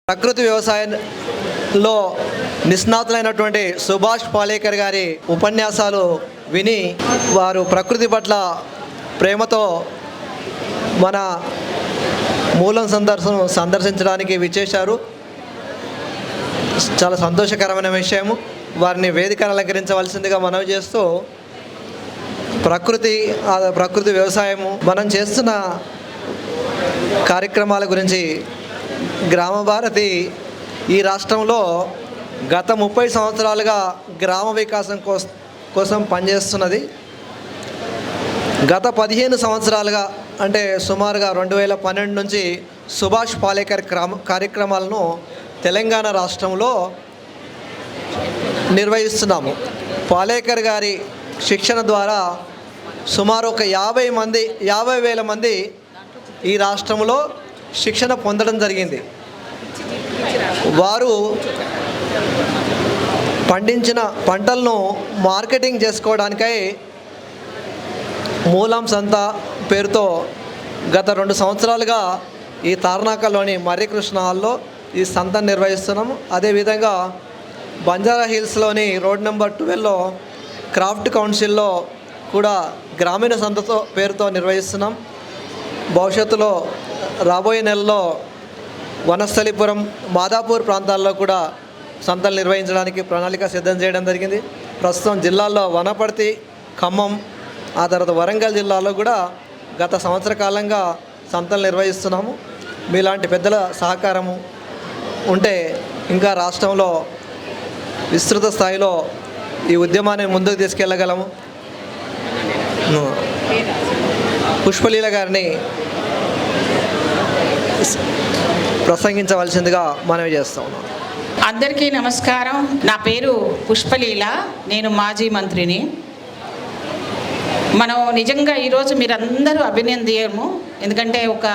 ప్రకృతి వ్యవసాయంలో నిష్ణాతులైనటువంటి సుభాష్ పాలేకర్ గారి ఉపన్యాసాలు విని వారు ప్రకృతి పట్ల ప్రేమతో మన మూలం సందర్శించడానికి విచ్చేశారు. చాలా సంతోషకరమైన విషయము. వారిని వేదికను అలంకరించవలసిందిగా మనవి చేస్తూ ప్రకృతి వ్యవసాయము మనం చేస్తున్న కార్యక్రమాల గురించి గ్రామ భారతి ఈ రాష్ట్రంలో గత 30 సంవత్సరాలుగా గ్రామ వికాసం కోసం పనిచేస్తున్నది. గత 15 సంవత్సరాలుగా అంటే సుమారుగా 2012 నుంచి సుభాష్ పాలేకర్ కార్యక్రమాలను తెలంగాణ రాష్ట్రంలో నిర్వహిస్తున్నాము. పాలేకర్ గారి శిక్షణ ద్వారా సుమారు ఒక 50,000 మంది ఈ రాష్ట్రంలో శిక్షణ పొందడం జరిగింది. వారు పండించిన పంటలను మార్కెటింగ్ చేసుకోవడానికై మూలం సంత పేరుతో గత 2 సంవత్సరాలుగా ఈ తార్నాకలోని మర్రికృష్ణ హాల్లో ఈ సంతను నిర్వహిస్తున్నాము. అదేవిధంగా బంజారా హిల్స్లోని రోడ్ నెంబర్ 12లో క్రాఫ్ట్ కౌన్సిల్లో కూడా గ్రామీణ సంతతో పేరుతో నిర్వహిస్తున్నాం. భవిష్యత్తులో రాబోయే నెలలో వనస్థలిపురం, మాదాపూర్ ప్రాంతాల్లో కూడా సంతలు నిర్వహించడానికి ప్రణాళిక సిద్ధం చేయడం జరిగింది. ప్రస్తుతం జిల్లాల్లో వనపర్తి, ఖమ్మం, ఆ తర్వాత వరంగల్ జిల్లాలో కూడా గత సంవత్సర కాలంగా సంతలు నిర్వహిస్తున్నాము. మీలాంటి పెద్దల సహకారము ఉంటే ఇంకా రాష్ట్రంలో విస్తృత స్థాయిలో ఈ ఉద్యమాన్ని ముందుకు తీసుకెళ్ళగలము. పుష్పలీల గారిని ప్రసంగించవలసిందిగా మనవి చేస్తా ఉన్నాం. అందరికీ నమస్కారం. నా పేరు పుష్పలీల, నేను మాజీ మంత్రిని. మనం నిజంగా ఈరోజు మీరందరూ అభినందనీయము. ఎందుకంటే ఒక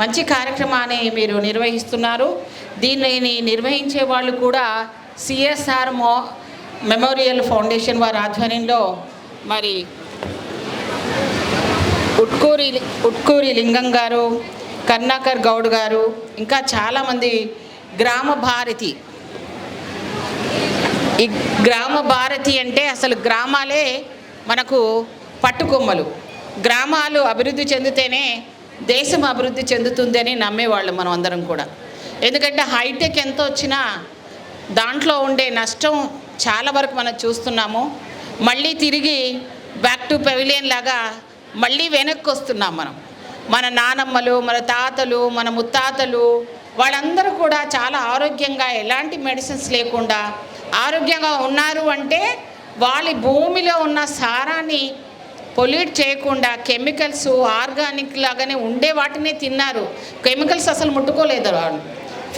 మంచి కార్యక్రమాన్ని మీరు నిర్వహిస్తున్నారు. దీనిని నిర్వహించే వాళ్ళు కూడా సిఎస్ఆర్ మెమోరియల్ ఫౌండేషన్ వారి ఆధ్వర్యంలో మరి ఉట్కూరి లింగం గారు, కర్ణాకర్ గౌడ్ గారు, ఇంకా చాలామంది గ్రామ భారతి. ఈ గ్రామ భారతి అంటే అసలు గ్రామాలే మనకు పట్టుకొమ్మలు. గ్రామాలు అభివృద్ధి చెందితేనే దేశం అభివృద్ధి చెందుతుందని నమ్మేవాళ్ళు మనం అందరం కూడా. ఎందుకంటే హైటెక్ ఎంత వచ్చినా దాంట్లో ఉండే నష్టం చాలా వరకు మనం చూస్తున్నాము. మళ్ళీ తిరిగి బ్యాక్ టు పెవిలియన్ లాగా మళ్ళీ వెనక్కి వస్తున్నాం మనం. మన నానమ్మలు, మన తాతలు, మన ముత్తాతలు వాళ్ళందరూ కూడా చాలా ఆరోగ్యంగా, ఎలాంటి మెడిసిన్స్ లేకుండా ఆరోగ్యంగా ఉన్నారు. అంటే వాళ్ళ భూమిలో ఉన్న సారాన్ని పొల్యూట్ చేయకుండా కెమికల్స్ ఆర్గానిక్ లాగానే ఉండే వాటినే తిన్నారు. కెమికల్స్ అసలు ముట్టుకోలేదు వాళ్ళు.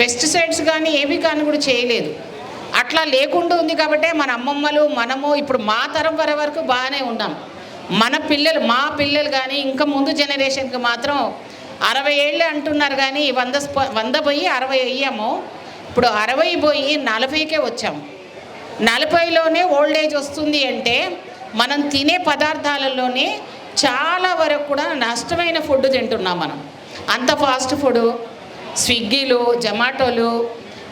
పెస్టిసైడ్స్ కానీ ఏవి కానీ కూడా చేయలేదు. అట్లా లేకుండా ఉంది కాబట్టే మన అమ్మమ్మలు, మనము ఇప్పుడు మా తరం వరకు బాగానే ఉన్నాం. మా పిల్లలు కానీ ఇంకా ముందు జనరేషన్కి మాత్రం 60 ఏళ్ళు అంటున్నారు. కానీ 100 పోయి 60 అయ్యాము. ఇప్పుడు 60 పోయి 40కే వచ్చాము. 40లోనే ఓల్డ్ ఏజ్ వస్తుంది అంటే మనం తినే పదార్థాలలోనే చాలా వరకు కూడా నష్టమైన ఫుడ్ తింటున్నాం మనం. అంత ఫాస్ట్ ఫుడ్, స్విగ్గీలు, జొమాటోలు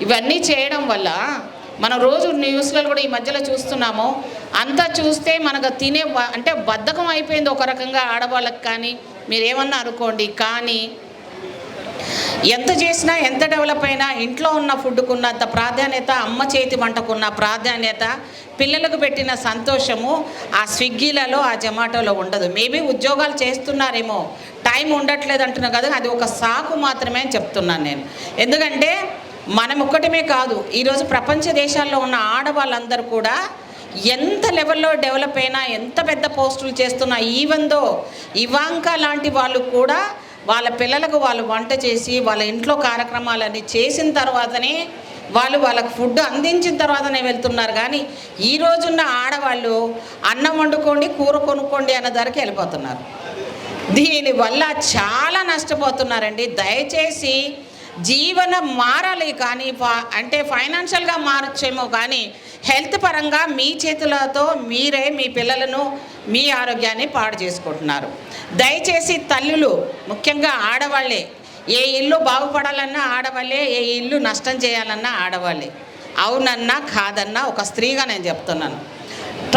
ఇవన్నీ చేయడం వల్ల మనం రోజు న్యూస్లలో కూడా ఈ మధ్యలో చూస్తున్నాము. అంతా చూస్తే మనకు అంటే బద్ధకం అయిపోయింది ఒక రకంగా ఆడవాళ్ళకి. కానీ మీరేమన్నా అనుకోండి, కానీ ఎంత చేసినా, ఎంత డెవలప్ అయినా ఇంట్లో ఉన్న ఫుడ్కున్నంత ప్రాధాన్యత, అమ్మ చేతి వంటకున్న ప్రాధాన్యత, పిల్లలకు పెట్టిన సంతోషము ఆ స్విగ్గీలలో, ఆ జొమాటోలో ఉండదు. మేబీ ఉద్యోగాలు చేస్తున్నారేమో, టైం ఉండట్లేదు అంటున్నా కదా, అది ఒక సాకు మాత్రమే అని చెప్తున్నాను నేను. ఎందుకంటే మనం ఒక్కటమే కాదు, ఈరోజు ప్రపంచ దేశాల్లో ఉన్న ఆడవాళ్ళందరూ కూడా ఎంత లెవెల్లో డెవలప్ అయినా, ఎంత పెద్ద పోస్టులు చేస్తున్నా, ఈవెందో ఇవాంకా లాంటి వాళ్ళు కూడా వాళ్ళ పిల్లలకు వాళ్ళు వంట చేసి వాళ్ళ ఇంట్లో కార్యక్రమాలన్నీ చేసిన తర్వాతనే వాళ్ళకు ఫుడ్ అందించిన తర్వాతనే వెళ్తున్నారు. కానీ ఈ రోజున్న ఆడవాళ్ళు అన్నం వండుకోండి, కూర కొనుక్కోండి అన్న ధరకి వెళ్ళిపోతున్నారు. దీనివల్ల చాలా నష్టపోతున్నారండి. దయచేసి జీవనం మారాలి. కానీ అంటే ఫైనాన్షియల్గా మారచ్చేమో, కానీ హెల్త్ పరంగా మీ చేతులతో మీరే మీ పిల్లలను, మీ ఆరోగ్యాన్ని పాడు చేసుకుంటున్నారు. దయచేసి తల్లులు, ముఖ్యంగా ఆడవాళ్ళే ఏ ఇల్లు బాగుపడాలన్నా ఆడవాళ్ళే, ఏ ఇల్లు నష్టం చేయాలన్నా ఆడవాళ్ళే. అవునన్నా కాదన్నా ఒక స్త్రీగా నేను చెప్తున్నాను.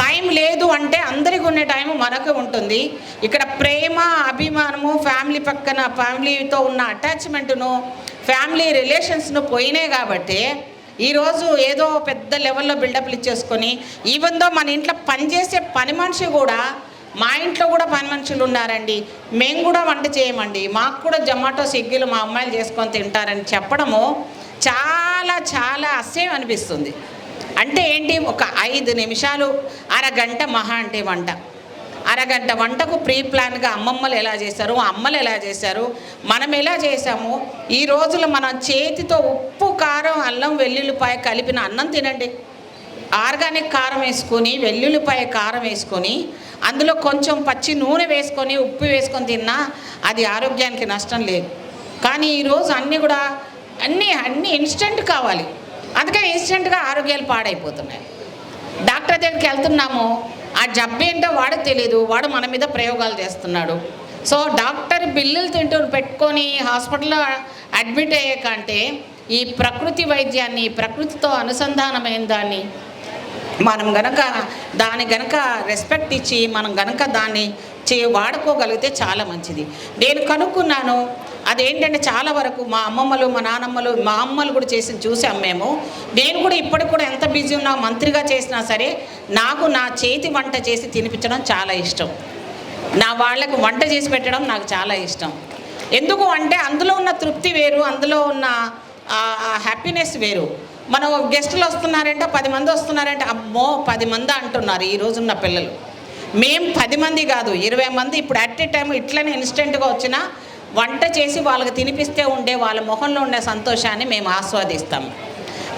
టైం లేదు అంటే అందరికీ ఉండే టైం మనకు ఉంటుంది. ఇక్కడ ప్రేమ, అభిమానము, ఫ్యామిలీ పక్కన ఫ్యామిలీతో ఉన్న అటాచ్మెంట్ను, ఫ్యామిలీ రిలేషన్స్ను పోయినాయి కాబట్టి ఈరోజు ఏదో పెద్ద లెవెల్లో బిల్డప్లు ఇచ్చేసుకొని, ఈవెన్ దో మన ఇంట్లో పనిచేసే పని మనిషి కూడా, మా ఇంట్లో కూడా పని మనుషులు ఉన్నారండి, మేము కూడా వంట చేయమండి, మాకు కూడా జొమాటో, స్విగ్గీలు మా అమ్మాయిలు చేసుకొని తింటారని చెప్పడము చాలా చాలా అసహ్యం అనిపిస్తుంది. అంటే ఏంటి, ఒక 5 నిమిషాలు, అరగంట మహా అంటే వంట, అరగంట వంటకు ప్రీ ప్లాన్గా అమ్మమ్మలు ఎలా చేశారు, అమ్మలు ఎలా చేశారు, మనం ఎలా చేసాము. ఈ రోజులు మన చేతితో ఉప్పు, కారం, అల్లం, వెల్లుల్లిపాయ కలిపిన అన్నం తినండి. ఆర్గానిక్ కారం వేసుకొని, వెల్లుల్లిపాయ కారం వేసుకొని, అందులో కొంచెం పచ్చి నూనె వేసుకొని, ఉప్పు వేసుకొని తిన్నా అది ఆరోగ్యానికి నష్టం లేదు. కానీ ఈరోజు అన్నీ కూడా అన్నీ ఇన్స్టెంట్ కావాలి. అందుకని ఇన్స్టెంట్గా ఆరోగ్యాలు పాడైపోతున్నాయి. డాక్టర్ దగ్గరికి వెళ్తున్నాము, ఆ జబ్బు ఏంటో వాడికి తెలియదు, వాడు మన మీద ప్రయోగాలు చేస్తున్నాడు. సో డాక్టర్ బిల్లులు పెట్టుకొని హాస్పిటల్లో అడ్మిట్ అయ్యే కంటే ఈ ప్రకృతి వైద్యాన్ని, ప్రకృతితో అనుసంధానమైన దాన్ని మనం దాని గనక రెస్పెక్ట్ ఇచ్చి మనం గనక దాన్ని వాడుకోగలిగితే చాలా మంచిది. నేను కనుక్కున్నాను, అదేంటంటే చాలా వరకు మా అమ్మమ్మలు, మా నానమ్మలు, మా అమ్మలు కూడా చేసి చూసాం మేము. నేను కూడా ఇప్పటికి కూడా ఎంత బిజీ ఉన్నా, మంత్రిగా చేసినా సరే నాకు నా చేతి వంట చేసి తినిపించడం చాలా ఇష్టం. నా వాళ్ళకు వంట చేసి పెట్టడం నాకు చాలా ఇష్టం. ఎందుకు అంటే అందులో ఉన్న తృప్తి వేరు, అందులో ఉన్న హ్యాపీనెస్ వేరు. మనం గెస్టులు వస్తున్నారంటే 10 మంది వస్తున్నారంటే అమ్మో 10 మంది అంటున్నారు ఈ రోజున్న పిల్లలు. మేము 10 మంది కాదు 20 మంది ఇప్పుడు అట్ ఏ టైం ఇట్లనే ఇన్స్టెంట్గా వచ్చినా వంట చేసి వాళ్ళకి తినిపిస్తే ఉండే వాళ్ళ మొహంలో ఉండే సంతోషాన్ని మేము ఆస్వాదిస్తాము.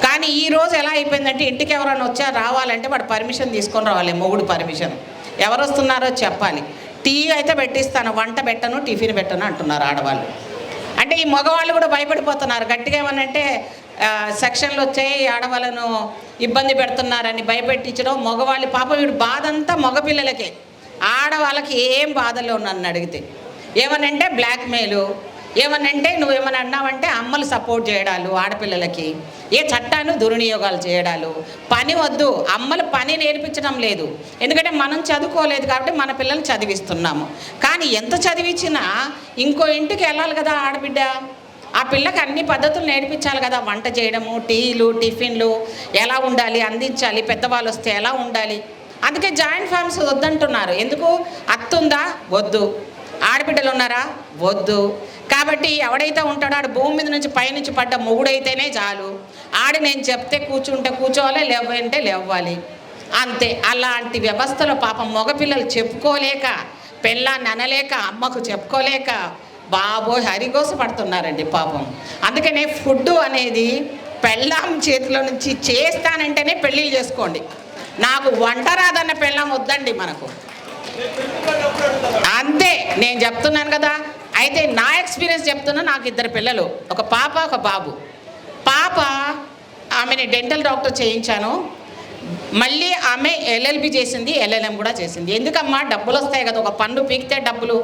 కానీ ఈరోజు ఎలా అయిపోయిందంటే ఇంటికి ఎవరైనా రావాలంటే వాడు పర్మిషన్ తీసుకొని రావాలి, మొగుడు పర్మిషన్. ఎవరు వస్తున్నారో చెప్పాలి. టీ అయితే పెట్టిస్తాను, వంట పెట్టను, టిఫిన్ పెట్టను అంటున్నారు ఆడవాళ్ళు. అంటే ఈ మగవాళ్ళు కూడా భయపడిపోతున్నారు. గట్టిగా ఏమనంటే సెక్షన్లు వచ్చాయి, ఆడవాళ్ళను ఇబ్బంది పెడుతున్నారని భయపెట్టించడం. మగవాళ్ళు పాపం వీడు బాధ అంతా మగపిల్లలకే, ఆడవాళ్ళకి ఏం బాధలో నన్ను అడిగితే ఏమనంటే బ్లాక్మెయిలు, ఏమనంటే నువ్వేమని అన్నావంటే అమ్మలు సపోర్ట్ చేయడాలు ఆడపిల్లలకి, ఏ చట్టాన్ని దుర్వినియోగాలు చేయడాలు. పని వద్దు, అమ్మలు పని నేర్పించడం లేదు, ఎందుకంటే మనం చదువుకోలేదు కాబట్టి మన పిల్లల్ని చదివిస్తున్నాము. కానీ ఎంత చదివించినా ఇంకో ఇంటికి వెళ్ళాలి కదా ఆడబిడ్డ, ఆ పిల్లకి అన్ని పద్ధతులు నేర్పించాలి కదా. వంట చేయడము, టీలు, టిఫిన్లు ఎలా ఉండాలి, అందించాలి, పెద్దవాళ్ళు వస్తే ఎలా ఉండాలి. అందుకే జాయింట్ ఫ్యామిలీస్ వద్దంటున్నారు. ఎందుకు, అత్తుందా వద్దు, ఆడబిడ్డలు ఉన్నారా వద్దు. కాబట్టి ఎవడైతే ఉంటాడో ఆడు భూమి మీద నుంచి పైనుంచి పడ్డ మొగుడైతేనే చాలు. ఆడి నేను చెప్తే కూర్చుంటే కూర్చోవాలి, లేవంటే లేవ్వాలి, అంతే. అలాంటి వ్యవస్థలో పాపం మగపిల్లలు చెప్పుకోలేక, పెళ్ళాన్ని అనలేక, అమ్మకు చెప్పుకోలేక బాబోయ్ హరిగోస పడుతున్నారండి పాపం. అందుకనే ఫుడ్ అనేది పెళ్ళాం చేతిలో నుంచి చేస్తానంటేనే పెళ్ళిళ్ళు చేసుకోండి. నాకు వంట రాదన్న పెళ్ళాం వద్దండి మనకు, అంతే. నేను చెప్తున్నాను కదా. అయితే నా ఎక్స్పీరియన్స్ చెప్తున్నా. నాకు 2 పిల్లలు, ఒక పాప ఒక బాబు. పాప ఆమెని డెంటల్ డాక్టర్ చేయించాను, మళ్ళీ ఆమె LLB చేసింది, LLM కూడా చేసింది. ఎందుకమ్మా, డబ్బులు వస్తాయి కదా, ఒక పన్ను పీకితే డబ్బులు,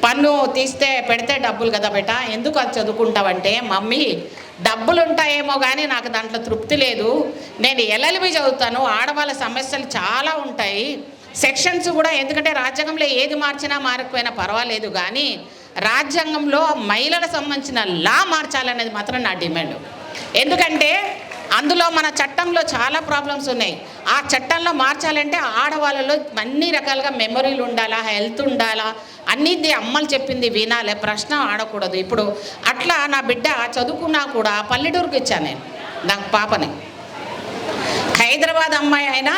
పన్ను తీస్తే పెడితే డబ్బులు కదా బేట, ఎందుకు అది చదువుకుంటావంటే, మమ్మీ డబ్బులు ఉంటాయేమో కానీ నాకు దాంట్లో తృప్తి లేదు, నేను LLB చదువుతాను, ఆడవాళ్ళ సమస్యలు చాలా ఉంటాయి, సెక్షన్స్ కూడా, ఎందుకంటే రాజ్యాంగంలో ఏది మార్చినా మారకపోయినా పర్వాలేదు కానీ రాజ్యాంగంలో మహిళలకు సంబంధించిన లా మార్చాలనేది మాత్రం నా డిమాండ్. ఎందుకంటే అందులో మన చట్టంలో చాలా ప్రాబ్లమ్స్ ఉన్నాయి. ఆ చట్టంలో మార్చాలంటే ఆడవాళ్ళలో అన్ని రకాలుగా మెమరీలు ఉండాలా, హెల్త్ ఉండాలా, అన్నిది అమ్మలు చెప్పింది వినాలి, ప్రశ్న ఆడకూడదు. ఇప్పుడు అట్లా నా బిడ్డ చదువుకున్నా కూడా పల్లెటూరుకి ఇచ్చాను నేను నా పాపని. హైదరాబాద్ అమ్మాయి అయినా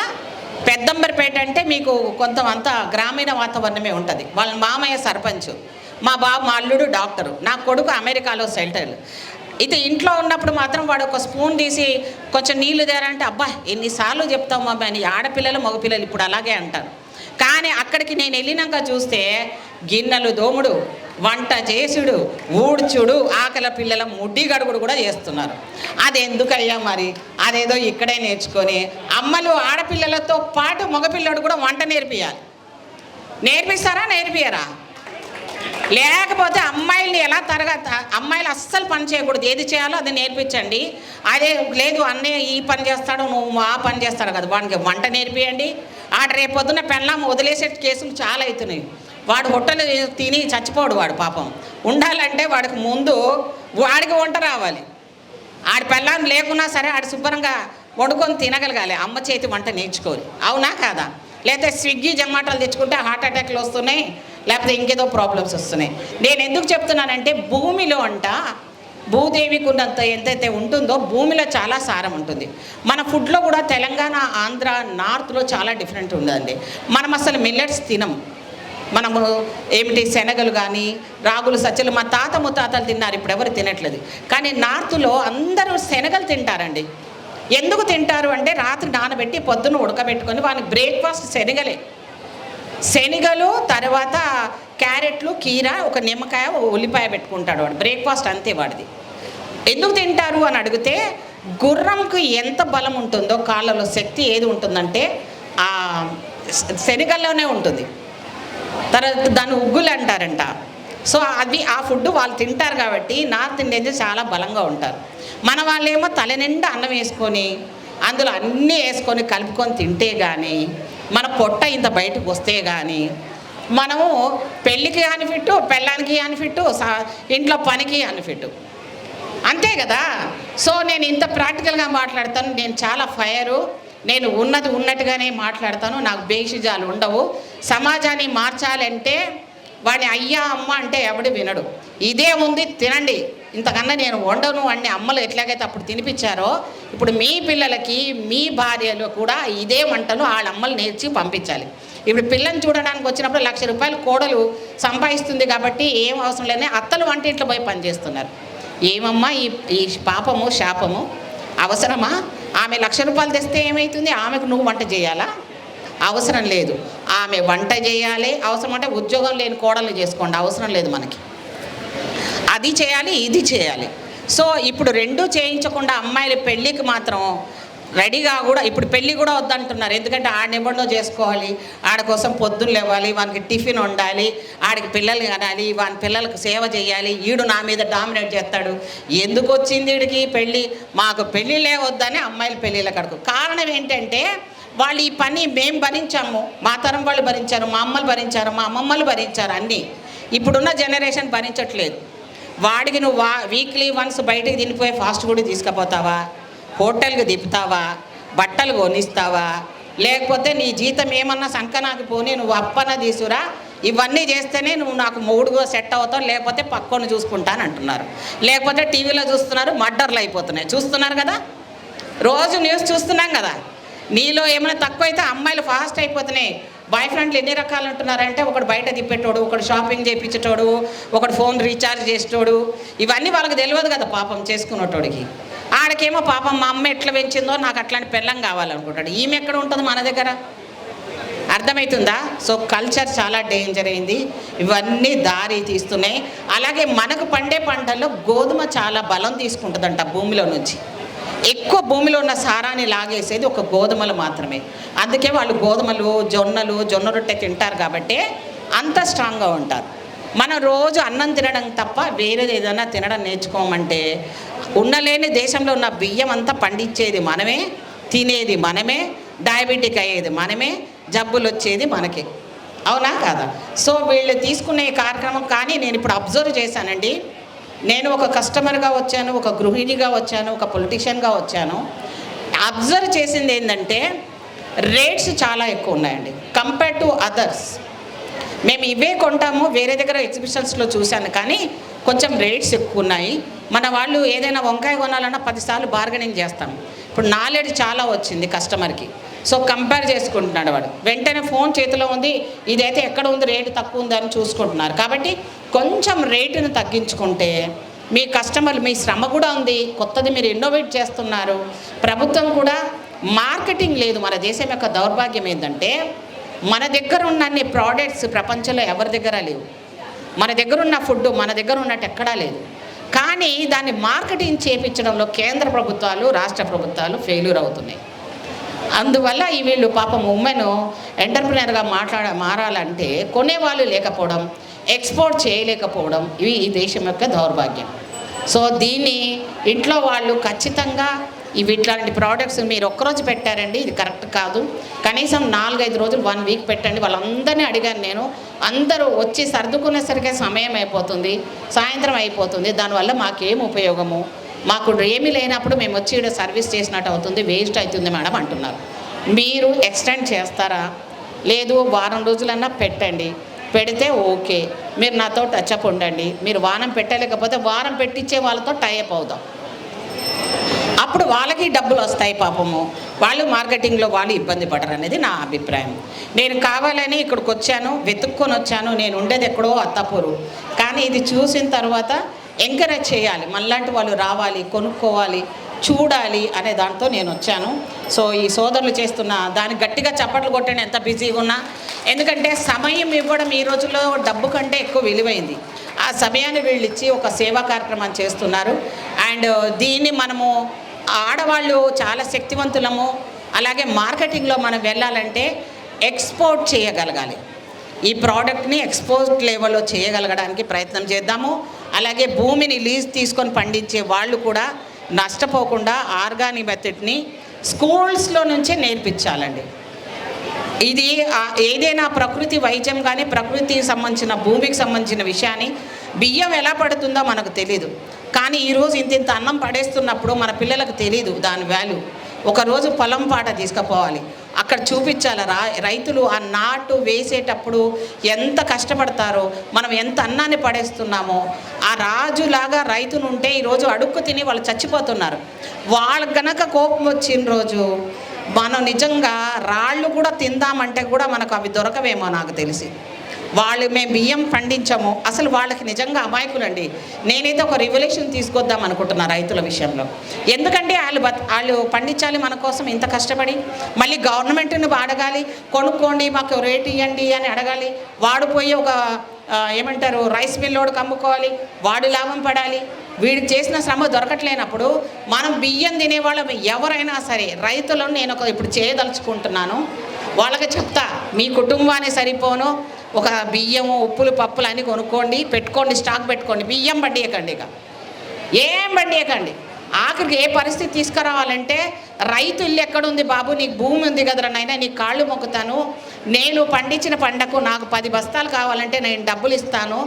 పెద్దంబరిపేట అంటే మీకు కొంత గ్రామీణ వాతావరణమే ఉంటుంది. వాళ్ళ మామయ్య సర్పంచ్, మా బాబు మా అల్లుడు డాక్టరు, నా కొడుకు అమెరికాలో సెటిల్. అయితే ఇంట్లో ఉన్నప్పుడు మాత్రం వాడు ఒక స్పూన్ తీసి కొంచెం నీళ్ళు తేరంటే అబ్బా ఎన్నిసార్లు చెప్తావు మమ్మీ అని. ఆడపిల్లలు మగపిల్లలు ఇప్పుడు అలాగే అంటారు. కానీ అక్కడికి నేను వెళ్ళినాక చూస్తే గిన్నెలు దోముడు, వంట చేసుడు, ఊడ్చుడు, ఆకలి పిల్లల ముడ్డి గడుగుడు కూడా చేస్తున్నారు. అది ఎందుకయ్యా మరి, అదేదో ఇక్కడే నేర్చుకొని అమ్మలు ఆడపిల్లలతో పాటు మగపిల్లడు కూడా వంట నేర్పియాలి. నేర్పిస్తారా నేర్పియరా? లేకపోతే అమ్మాయిల్ని ఎలా అమ్మాయిలు అస్సలు పని చేయకూడదు, ఏది చేయాలో అది నేర్పించండి. అదే లేదు అన్నయ్య ఈ పని చేస్తాడు నువ్వు ఆ పని చేస్తాడు కదా, వాడికి వంట నేర్పియండి. ఆడ రేపొద్దున పెళ్ళాం వదిలేసే కేసులు చాలా అవుతున్నాయి. వాడు హోటల్ తిని చచ్చిపోడు వాడు పాపం. ఉండాలంటే వాడికి ముందు వాడికి వంట రావాలి. ఆడి పెళ్ళాన్ని లేకున్నా సరే ఆడు శుభ్రంగా వండుకొని తినగలగాలి, అమ్మ చేతి వంట నేర్చుకోవాలి. అవునా కాదా? లేకపోతే స్విగ్గీ జొమాటోలు తెచ్చుకుంటే హార్ట్ అటాక్లు వస్తున్నాయి, లేకపోతే ఇంకేదో ప్రాబ్లమ్స్ వస్తున్నాయి. నేను ఎందుకు చెప్తున్నానంటే భూమిలో భూదేవికి ఉన్నంత ఎంతైతే ఉంటుందో భూమిలో చాలా సారం ఉంటుంది. మన ఫుడ్లో కూడా తెలంగాణ, ఆంధ్ర, నార్త్లో చాలా డిఫరెంట్ ఉందండి. మనం అసలు మిల్లెట్స్ తినం. మనము ఏమిటి శనగలు కానీ రాగులు సజ్జలు మా తాత ముత్తాతలు తిన్నారు, ఇప్పుడు ఎవరు తినట్లేదు. కానీ నార్త్లో అందరూ శనగలు తింటారండి. ఎందుకు తింటారు అంటే రాత్రి నానబెట్టి పొద్దున్న ఉడకబెట్టుకొని వాని బ్రేక్ఫాస్ట్ శనగలు తర్వాత క్యారెట్లు, కీర, ఒక నిమ్మకాయ, ఉల్లిపాయ పెట్టుకుంటాడు వాడు. బ్రేక్ఫాస్ట్ అంతే వాడిది. ఎందుకు తింటారు అని అడిగితే గుర్రంకు ఎంత బలం ఉంటుందో కాళ్ళలో శక్తి ఏది ఉంటుందంటే ఆ శనగల్లోనే ఉంటుంది. తర్వాత దాన్ని ఉగ్గులు అంటారంట. సో అది ఆ ఫుడ్ వాళ్ళు తింటారు కాబట్టి నార్త్ ఇండియన్స్ చాలా బలంగా ఉంటారు. మన వాళ్ళేమో తల నిండా అన్నం వేసుకొని అందులో అన్నీ వేసుకొని కలుపుకొని తింటే కానీ మన పొట్ట ఇంత బయటకు వస్తే కానీ మనము పెళ్ళికి అనిఫిట్టు, పెళ్ళానికి అనిఫిట్టు, ఇంట్లో పనికి అనిఫిట్టు, అంతే కదా. సో నేను ఇంత ప్రాక్టికల్గా మాట్లాడతాను. నేను చాలా ఫైరు. నేను ఉన్నది ఉన్నట్టుగానే మాట్లాడతాను. నాకు బేషిజాలు ఉండవు. సమాజాన్ని మార్చాలంటే వాడిని అయ్యా అమ్మ అంటే ఎవడు వినడు. ఇదే ఉంది తినండి, ఇంతకన్నా నేను వండను అన్ని అమ్మలు ఎట్లాగైతే అప్పుడు తినిపించారో ఇప్పుడు మీ పిల్లలకి మీ భార్యలు కూడా ఇదే వంటలు వాళ్ళ అమ్మలు నేర్చి పంపించాలి. ఇప్పుడు పిల్లని చూడడానికి వచ్చినప్పుడు ₹1,00,000 కోడలు సంపాదిస్తుంది కాబట్టి ఏం అవసరం లేని అత్తలు వంటింట్లో పోయి పనిచేస్తున్నారు. ఏమమ్మా ఈ పాపము శాపము అవసరమా? ఆమె ₹1,00,000 తెస్తే ఏమవుతుంది? ఆమెకు నువ్వు వంట చేయాలా? అవసరం లేదు. ఆమె వంట చేయాలి. అవసరం అంటే ఉద్యోగం లేని కోడలు చేసుకోండి, అవసరం లేదు మనకి. అది చేయాలి, ఇది చేయాలి. సో ఇప్పుడు రెండూ చేయించకుండా అమ్మాయిల పెళ్ళికి మాత్రం రెడీగా కూడా ఇప్పుడు పెళ్ళి కూడా వద్దంటున్నారు. ఎందుకంటే ఆడనివ్వడో చేసుకోవాలి, ఆడ కోసం పొద్దున్న లేవాలి, వానికి టిఫిన్ వండాలి, ఆడికి పిల్లలు కనాలి, వాని పిల్లలకు సేవ చేయాలి, ఈడు నా మీద డామినేట్ చేస్తాడు. ఎందుకు వచ్చింది వీడికి పెళ్ళి? మాకు పెళ్ళిళ్ళే వద్దని అమ్మాయిల పెళ్ళిళ్ళకి అడుగు. కారణం ఏంటంటే వాళ్ళు ఈ పని మేము భరించాము, మా తరం వాళ్ళు భరించారు, మా అమ్మలు భరించారు, మా అమ్మమ్మలు భరించారు, అన్నీ. ఇప్పుడున్న జనరేషన్ భరించట్లేదు. వాడికి నువ్వు వీక్లీ వన్స్ బయటికి తినిపోయి ఫాస్ట్ ఫుడ్ తీసుకుపోతావా, హోటల్కి తిప్పుతావా, బట్టలు కొనిస్తావా, లేకపోతే నీ జీతం ఏమన్నా సంకనాకి పోనీ నువ్వు అప్పన తీసుకురా, ఇవన్నీ చేస్తేనే నువ్వు నాకు మూడుగా సెట్ అవుతావు, లేకపోతే పక్కను చూసుకుంటాను అంటున్నారు. లేకపోతే టీవీలో చూస్తున్నారు, మర్డర్లు అయిపోతున్నాయి, చూస్తున్నారు కదా, రోజు న్యూస్ చూస్తున్నాం కదా. నీలో ఏమైనా తక్కువైతే అమ్మాయిలు ఫాస్ట్ అయిపోతున్నాయి. బాయ్ ఫ్రెండ్లు ఎన్ని రకాలు ఉంటున్నారంటే ఒకడు బయట తిప్పేటోడు, ఒకడు షాపింగ్ చేయించేటోడు, ఒకడు ఫోన్ రీఛార్జ్ చేసేటోడు, ఇవన్నీ వాళ్ళకి తెలియదు కదా పాపం చేసుకునేటోడికి. ఆడకేమో పాపం మా అమ్మ ఎట్లా పెంచిందో నాకు అట్లాంటి పెళ్ళం కావాలనుకుంటాడు. ఈమె ఎక్కడ ఉంటుంది మన దగ్గర? అర్థమవుతుందా? సో కల్చర్ చాలా డేంజర్ అయింది. ఇవన్నీ దారి తీస్తున్నాయి. అలాగే మనకు పండే పంటల్లో గోధుమ చాలా బలం తీసుకుంటుందంట భూమిలో నుంచి. ఎక్కువ భూమిలో ఉన్న సారాన్ని లాగేసేది ఒక గోధుమలు మాత్రమే. అందుకే వాళ్ళు గోధుమలు, జొన్న రొట్టె తింటారు కాబట్టి అంత స్ట్రాంగ్గా ఉంటారు. మనం రోజు అన్నం తినడం తప్ప వేరేది ఏదైనా తినడం నేర్చుకోమంటే ఉండలేని దేశంలో ఉన్న బియ్యం అంతా పండించేది మనమే, తినేది మనమే, డయాబెటిక్ అయ్యేది మనమే, జబ్బులు వచ్చేది మనకే. అవునా కాదా? సో వీళ్ళు తీసుకునే కార్యక్రమం. కానీ నేను ఇప్పుడు అబ్జర్వ్ చేశానండి. నేను ఒక కస్టమర్గా వచ్చాను, ఒక గృహిణిగా వచ్చాను, ఒక పొలిటీషియన్గా వచ్చాను. అబ్జర్వ్ చేసింది ఏంటంటే రేట్స్ చాలా ఎక్కువ ఉన్నాయండి కంపేర్ టు అదర్స్. మేము ఇవే కొంటాము, వేరే దగ్గర ఎగ్జిబిషన్స్లో చూశాను, కానీ కొంచెం రేట్స్ ఎక్కువ ఉన్నాయి. మన వాళ్ళు ఏదైనా వంకాయ కొనాలన్నా 10 సార్లు బార్గెనింగ్ చేస్తాం. ఇప్పుడు నాలెడ్జ్ చాలా వచ్చింది కస్టమర్కి. సో కంపేర్ చేసుకుంటున్నాడు వాడు. వెంటనే ఫోన్ చేతిలో ఉంది, ఇదైతే ఎక్కడ ఉంది రేటు తక్కువ ఉందని చూసుకుంటున్నారు. కాబట్టి కొంచెం రేటును తగ్గించుకుంటే మీ కస్టమర్లు, మీ శ్రమ కూడా ఉంది, కొత్తది మీరు ఇన్నోవేట్ చేస్తున్నారు. ప్రభుత్వం కూడా మార్కెటింగ్ లేదు. మన దేశం యొక్క దౌర్భాగ్యం ఏంటంటే మన దగ్గర ఉన్న అన్ని ప్రోడక్ట్స్ ప్రపంచంలో ఎవరి దగ్గర లేవు. మన దగ్గర ఉన్న ఫుడ్ మన దగ్గర ఉన్నట్టు ఎక్కడా లేదు. కానీ దాన్ని మార్కెటింగ్ చేయించడంలో కేంద్ర ప్రభుత్వాలు, రాష్ట్ర ప్రభుత్వాలు ఫెయిల్యూర్ అవుతున్నాయి. అందువల్ల ఈ వీళ్ళు పాపం ఉమెన్ ఎంటర్ప్రినర్గా మారాలంటే కొనేవాళ్ళు లేకపోవడం, ఎక్స్పోర్ట్ చేయలేకపోవడం ఇవి ఈ దేశం యొక్క దౌర్భాగ్యం. సో దీన్ని ఇంట్లో వాళ్ళు ఖచ్చితంగా ఇట్లాంటి ప్రోడక్ట్స్ మీరు ఒక్కరోజు పెట్టారండి, ఇది కరెక్ట్ కాదు, కనీసం 4-5 రోజులు 1 వీక్ పెట్టండి. వాళ్ళందరినీ అడిగాను నేను. అందరూ వచ్చి సర్దుకునేసరికి సమయం అయిపోతుంది, సాయంత్రం అయిపోతుంది, దానివల్ల మాకేం ఉపయోగము, మాకు ఏమీ లేనప్పుడు మేము వచ్చి ఇక్కడ సర్వీస్ చేసినట్టు అవుతుంది, వేస్ట్ అవుతుంది మేడం అంటున్నారు. మీరు ఎక్స్టెండ్ చేస్తారా? లేదు, వారం రోజులన్నా పెట్టండి, పెడితే ఓకే, మీరు నాతో టచ్అప్ ఉండండి. మీరు వారం పెట్టలేకపోతే వారం పెట్టించే వాళ్ళతో టైఅప్ అవుదాం, అప్పుడు వాళ్ళకి డబ్బులు వస్తాయి. పాపము వాళ్ళు మార్కెటింగ్లో వాళ్ళు ఇబ్బంది పడరు అనేది నా అభిప్రాయం. నేను కావాలని ఇక్కడికి వచ్చాను, వెతుక్కొని వచ్చాను, నేను ఉండేది ఎక్కడో అత్తాపూరు, కానీ ఇది చూసిన తర్వాత ఎంకరేజ్ చేయాలి, మనలాంటి వాళ్ళు రావాలి, కొనుక్కోవాలి, చూడాలి అనే దాంతో నేను వచ్చాను. సో ఈ సోదరులు చేస్తున్న దానికి గట్టిగా చప్పట్లు కొట్టండి ఎంత బిజీగా ఉన్నా, ఎందుకంటే సమయం ఇవ్వడం ఈ రోజుల్లో డబ్బు కంటే ఎక్కువ విలువైంది. ఆ సమయాన్ని వీళ్ళు ఇచ్చి ఒక సేవా కార్యక్రమం చేస్తున్నారు. అండ్ దీన్ని మనము ఆడవాళ్ళు చాలా శక్తివంతులము. అలాగే మార్కెటింగ్లో మనం వెళ్ళాలంటే ఎక్స్పోర్ట్ చేయగలగాలి, ఈ ప్రోడక్ట్ని ఎక్స్పోర్ట్ లెవెల్లో చేయగలగడానికి ప్రయత్నం చేద్దాము. అలాగే భూమిని లీజ్ తీసుకొని పండించే వాళ్ళు కూడా నష్టపోకుండా ఆర్గానిక్ మెథడ్ని స్కూల్స్లో నుంచే నేర్పించాలండి. ఇది ఏదైనా ప్రకృతి వైద్యం కానీ ప్రకృతికి సంబంధించిన భూమికి సంబంధించిన విషయాన్ని బియ్యం ఎలా పడుతుందో మనకు తెలీదు, కానీ ఈరోజు ఇంత అన్నం పడేస్తున్నప్పుడు మన పిల్లలకు తెలీదు దాని వాల్యూ. ఒకరోజు పొలం పాట తీసుకుపోవాలి, అక్కడ చూపించాలి రైతులు ఆ నాటు వేసేటప్పుడు ఎంత కష్టపడతారో, మనం ఎంత అన్నాన్ని పడేస్తున్నామో. ఆ రాజులాగా రైతులు ఉంటే ఈరోజు అడుక్కు తిని వాళ్ళు చచ్చిపోతున్నారు. వాళ్ళకి గనక కోపం వచ్చిన రోజు మనం నిజంగా రాళ్ళు కూడా తిందామంటే కూడా మనకు అవి దొరకవేమో నాకు తెలిసి. మేము బియ్యం పండించాము, అసలు వాళ్ళకి నిజంగా అమాయకులండి. నేనైతే ఒక రివల్యూషన్ తీసుకొద్దాం అనుకుంటున్నా రైతుల విషయంలో. ఎందుకంటే వాళ్ళు పండించాలి మన కోసం ఇంత కష్టపడి, మళ్ళీ గవర్నమెంట్ని అడగాలి, కొనుక్కోండి మాకు రేటు ఇవ్వండి అని అడగాలి. వాడు పోయి ఒక ఏమంటారు రైస్ మిల్లోడికి అమ్ముకోవాలి, వాడు లాభం పడాలి. వీడికి చేసిన శ్రమ దొరకట్లేనప్పుడు మనం బియ్యం తినేవాళ్ళం ఎవరైనా సరే రైతులను నేను ఇప్పుడు చేయదలుచుకుంటున్నాను. వాళ్ళకి చెప్తా, మీ కుటుంబాన్ని సరిపోను ఒక బియ్యము ఉప్పులు పప్పులు అన్నీ కొనుక్కోండి, పెట్టుకోండి, స్టాక్ పెట్టుకోండి, బియ్యం బండియకండి, ఇక ఏం బండియకండి. ఆఖరికి ఏ పరిస్థితి తీసుకురావాలంటే రైతు ఇల్లు ఎక్కడుంది బాబు, నీకు భూమి ఉంది కదరా నాయనా, నీకు కాళ్ళు మొక్కుతాను, నేను పండించిన పంటకు నాకు 10 బస్తాలు కావాలంటే నేను డబ్బులు ఇస్తాను,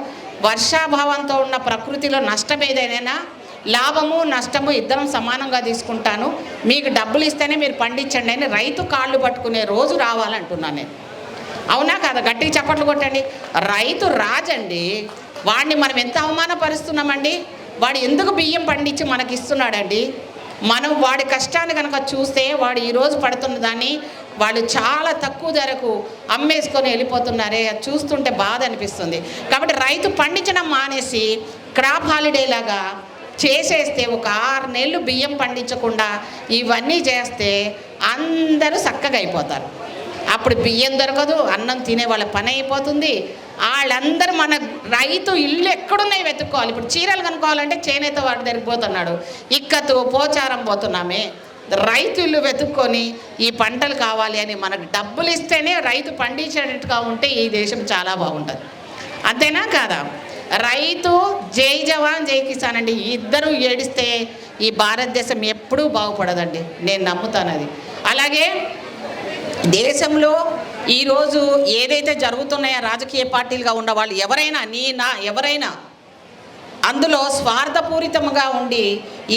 వర్షాభావంతో ఉన్న ప్రకృతిలో నష్టం ఏదైనా లాభము నష్టము ఇద్దరం సమానంగా తీసుకుంటాను, మీకు డబ్బులు ఇస్తేనే మీరు పండించండి అని రైతు కాళ్ళు పట్టుకునే రోజు రావాలంటున్నాను నేను. అవునా కాదా? గట్టిగా చప్పట్లు కొట్టండి. రైతు రాజండి, వాడిని మనం ఎంత అవమానపరుస్తున్నామండి. వాడు ఎందుకు బియ్యం పండించి మనకి ఇస్తున్నాడండి? మనం వాడి కష్టాన్ని కనుక చూస్తే వాడు ఈరోజు పడుతున్న దాన్ని వాళ్ళు చాలా తక్కువ ధరకు అమ్మేసుకొని వెళ్ళిపోతున్నారే, అది చూస్తుంటే బాధ అనిపిస్తుంది. కాబట్టి రైతు పండించడం మానేసి క్రాప్ హాలిడే లాగా చేసేస్తే ఒక 6 నెలలు బియ్యం పండించకుండా ఇవన్నీ చేస్తే అందరూ చక్కగా అయిపోతారు. అప్పుడు బియ్యం దొరకదు, అన్నం తినే వాళ్ళ పని అయిపోతుంది. వాళ్ళందరూ మన రైతు ఇల్లు ఎక్కడున్నాయి వెతుక్కోవాలి. ఇప్పుడు చీరలు కనుక్కోవాలంటే చేనేత వాడి దగ్గరికి పోతున్నాడు, ఇక్కతు పోచారం పోతున్నామే. రైతు ఇల్లు వెతుక్కొని ఈ పంటలు కావాలి అని మనకు డబ్బులు ఇస్తేనే రైతు పండించేటట్టుగా ఉంటే ఈ దేశం చాలా బాగుంటుంది. అంతేనా కాదా? రైతు జై జవాన్ జై కిసాన్ అండి, ఇద్దరు ఏడిస్తే ఈ భారతదేశం ఎప్పుడూ బాగుపడదండి, నేను నమ్ముతాను అది. అలాగే దేశంలో ఈరోజు ఏదైతే జరుగుతున్నాయో రాజకీయ పార్టీలుగా ఉన్న వాళ్ళు ఎవరైనా అందులో స్వార్థపూరితంగా ఉండి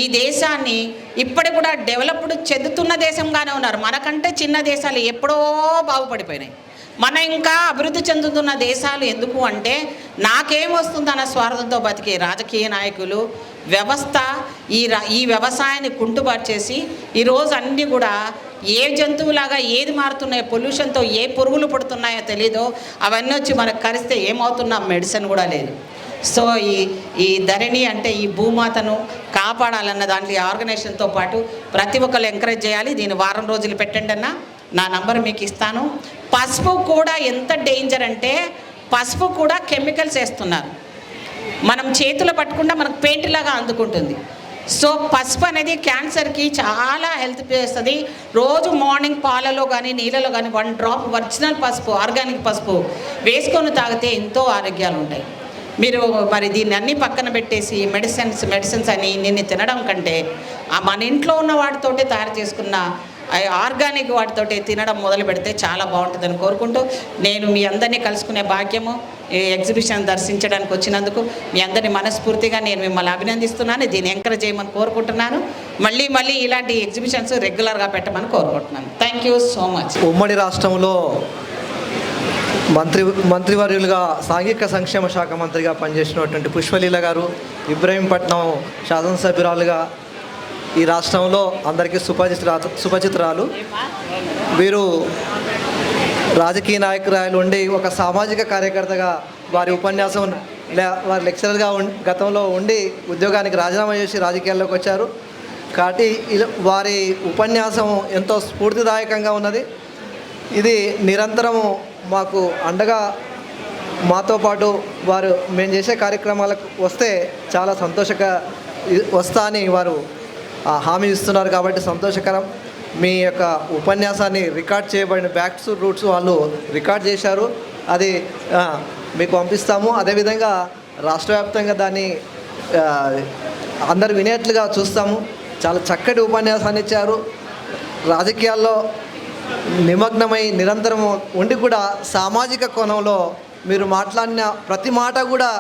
ఈ దేశాన్ని ఇప్పటి కూడా డెవలప్డ్ చెందుతున్న దేశంగానే ఉన్నారు. మనకంటే చిన్న దేశాలు ఎప్పుడో బాగుపడిపోయినాయి. మన ఇంకా అభివృద్ధి చెందుతున్న దేశాలు ఎందుకు అంటే నాకేమొస్తుందన్న స్వార్థంతో బతికే రాజకీయ నాయకులు వ్యవస్థ ఈ వ్యవసాయాన్ని కుంటుబాటు చేసి ఈరోజు అన్నీ కూడా ఏ జంతువులాగా ఏది మారుతున్నాయో, పొల్యూషన్తో ఏ పురుగులు పుడుతున్నాయో తెలీదో అవన్నీ వచ్చి మనకు కరిస్తే ఏమవుతున్నా మెడిసిన్ కూడా లేదు. సో ఈ ధరణి అంటే ఈ భూమాతను కాపాడాలన్న దాంట్లో ఆర్గనైజేషన్తో పాటు ప్రతి ఒక్కరు ఎంకరేజ్ చేయాలి. దీన్ని వారం రోజులు పెట్టండి అన్న, నా నంబర్ మీకు ఇస్తాను. పసుపు కూడా ఎంత డేంజర్ అంటే పసుపు కూడా కెమికల్స్ వేస్తున్నారు. మనం చేతులు పట్టుకుంటే మనకు పెయింట్ లాగా అందుకుంటుంది. సో పసుపు అనేది క్యాన్సర్కి చాలా హెల్ప్ చేస్తుంది. రోజు మార్నింగ్ పాలలో కానీ నీళ్ళలో కానీ 1 డ్రాప్ ఒరిజినల్ పసుపు, ఆర్గానిక్ పసుపు వేసుకొని తాగితే ఎంతో ఆరోగ్యాలు ఉంటాయి. మీరు మరి దీన్ని అన్నీ పక్కన పెట్టేసి మెడిసిన్స్ అని నిన్ను తినడం కంటే మన ఇంట్లో ఉన్న వాటితోటే తయారు చేసుకున్న ఆర్గానిక్ వాటితోటి తినడం మొదలు పెడితే చాలా బాగుంటుందని కోరుకుంటూ, నేను మీ అందరినీ కలుసుకునే భాగ్యము ఈ ఎగ్జిబిషన్ దర్శించడానికి వచ్చినందుకు మీ అందరినీ మనస్ఫూర్తిగా నేను మిమ్మల్ని అభినందిస్తున్నాను. దీన్ని ఎంకరేజ్ చేయమని కోరుకుంటున్నాను. మళ్ళీ ఇలాంటి ఎగ్జిబిషన్స్ రెగ్యులర్గా పెట్టమని కోరుకుంటున్నాను. Thank you so much. ఉమ్మడి రాష్ట్రంలో మంత్రివర్యులుగా సాంఘిక సంక్షేమ శాఖ మంత్రిగా పనిచేసినటువంటి పుష్పలీల గారు, ఇబ్రహీంపట్నం శాసనసభ్యురాలుగా ఈ రాష్ట్రంలో అందరికీ సుపరిచితురాలు. వీరు రాజకీయ నాయకురాలు ఉండి ఒక సామాజిక కార్యకర్తగా వారి ఉపన్యాసం వారి లెక్చరర్గా గతంలో ఉండి ఉద్యోగానికి రాజీనామా చేసి రాజకీయాల్లోకి వచ్చారు. కాబట్టి వారి ఉపన్యాసం ఎంతో స్ఫూర్తిదాయకంగా ఉన్నది. ఇది నిరంతరము మాకు అండగా మాతో పాటు వారు మేము చేసే కార్యక్రమాలకు వస్తే చాలా వస్తా అని వారు హామీ ఇస్తున్నారు. కాబట్టి సంతోషకరం. మీ యొక్క ఉపన్యాసాన్ని రికార్డ్ చేయబడిన బ్యాక్స్ రూట్స్ వాళ్ళు రికార్డ్ చేశారు. అది మీకు పంపిస్తాము. అదేవిధంగా రాష్ట్ర వ్యాప్తంగా దాన్ని అందరు వినేట్లుగా చూస్తాము. చాలా చక్కటి ఉపన్యాసాన్ని ఇచ్చారు. రాజకీయాల్లో నిమగ్నమై నిరంతరం ఉండి కూడా సామాజిక కోణంలో మీరు మాట్లాడిన ప్రతి మాట కూడా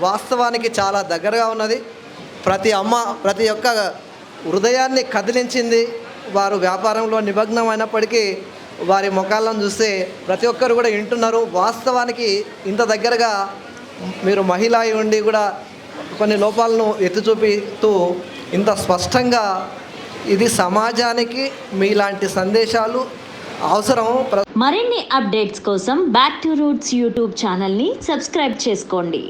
వాస్తవానికి చాలా దగ్గరగా ఉన్నది. ప్రతి ఒక్క హృదయాన్ని కదిలించింది. వారు వ్యాపారంలో నిమగ్నం అయినప్పటికీ వారి ముఖాలను చూస్తే ప్రతి ఒక్కరు కూడా వింటున్నారు. వాస్తవానికి ఇంత దగ్గరగా మీరు మహిళ అయి ఉండి కూడా కొన్ని లోపాలను ఎత్తి చూపిస్తూ ఇంత స్పష్టంగా ఇది సమాజానికి మీలాంటి సందేశాలు అవసరం. మరిన్ని అప్డేట్స్ కోసం బ్యాక్ టు రూట్స్ యూట్యూబ్ ఛానల్ని సబ్స్క్రైబ్ చేసుకోండి.